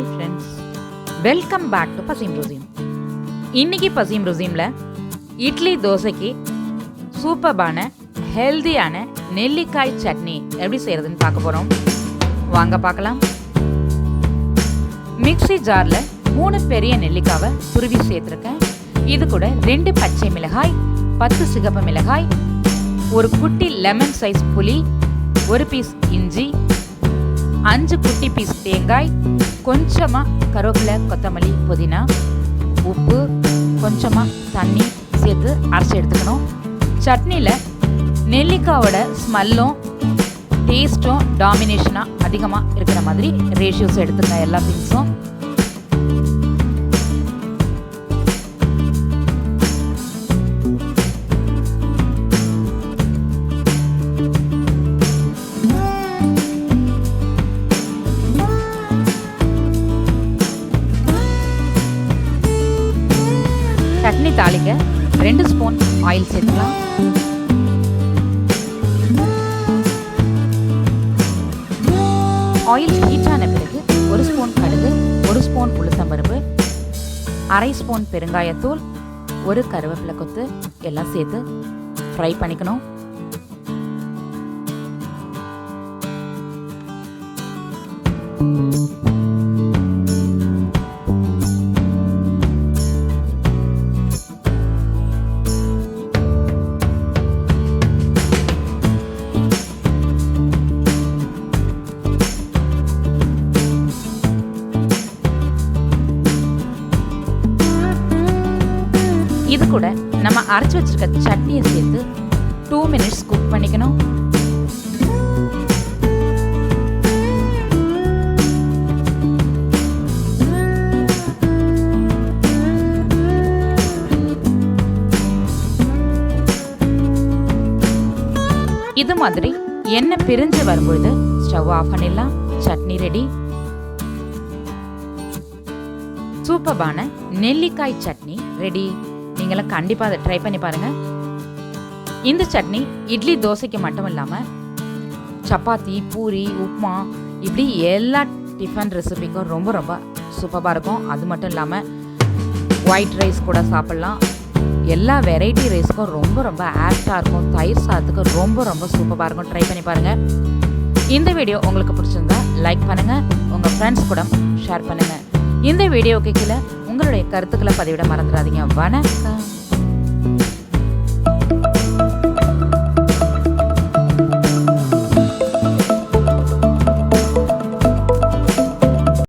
Hi friends, welcome back to Paschim ருசிம். இன்னைக்கு பசிம் ருசிம்ல இட்லி தோசைக்கு சூப்பரான ஹெல்தியான நெல்லிக்காய் சட்னி எப்படி செய்யறதுன்னு பார்க்க போறோம். வாங்க பார்க்கலாம். மிக்ஸி ஜார்ல 3 பெரிய நெல்லிக்காவை துருவி சேர்த்துருக்கேன். இது கூட 2 பச்சை மிளகாய், 10 சிகப்பு மிளகாய், ஒரு குட்டி லெமன் சைஸ் புளி, ஒரு பீஸ் இஞ்சி, 5 குட்டி பீஸ் தேங்காய், கொஞ்சமா கருவேப்பிலை, கொத்தமல்லி, புதினா, உப்பு, கொஞ்சமா தண்ணி சேர்த்து அரைச்சி எடுத்துக்கணும். சட்னியில் நெல்லிக்காவோட ஸ்மெல்லும் டேஸ்ட்டும் டாமினேஷனாக அதிகமாக இருக்கிற மாதிரி ரேஷியோஸ் எடுத்துங்க எல்லா திங்ஸும். சட்னி தாளிக்க 2 ஸ்பூன் ஆயில் சேர்த்துக்கலாம். ஆயில் ஹீட் ஆன பிறகு 1 ஸ்பூன் கடுகு, 1 ஸ்பூன் உளுத்தம்பருப்பு, 1/2 ஸ்பூன் பெருங்காயத்தூள், 1 கருவேப்பிலை கொத்து எல்லாம் சேர்த்து ஃப்ரை பண்ணிக்கணும். இது கூட நம்ம அரைச்சி வச்சிருக்க சட்னியை சேர்த்து 2 மினிட்ஸ் குக் பண்ணிக்கணும். இது மாதிரி எண்ணெய் பிரிஞ்சு வரும்பொழுது ஸ்டவ் ஆஃப் பண்ணிடலாம். சட்னி ரெடி. சூப்பரான நெல்லிக்காய் சட்னி ரெடி. நீங்களும் கண்டிப்பாக அதை ட்ரை பண்ணி பாருங்கள். இந்த சட்னி இட்லி தோசைக்கு மட்டும் இல்லாமல் சப்பாத்தி, பூரி, உப்மா இப்படி எல்லா டிஃபன் ரெசிபிக்கும் ரொம்ப ரொம்ப சூப்பராக இருக்கும். அது மட்டும் இல்லாமல் ஒயிட் ரைஸ் கூட சாப்பிட்லாம். எல்லா வெரைட்டி ரைஸ்க்கும் ரொம்ப ரொம்ப ஆப்டாக இருக்கும். தயிர் சாதத்துக்கு ரொம்ப ரொம்ப சூப்பராக இருக்கும். ட்ரை பண்ணி பாருங்கள். இந்த வீடியோ உங்களுக்கு பிடிச்சிருந்தா லைக் பண்ணுங்கள், உங்கள் ஃப்ரெண்ட்ஸ் கூட ஷேர் பண்ணுங்கள். இந்த வீடியோவுக்கு கீழே உங்களுடைய கருத்துக்களை பதிவிட மறந்துடாதீங்க. வணக்கம்.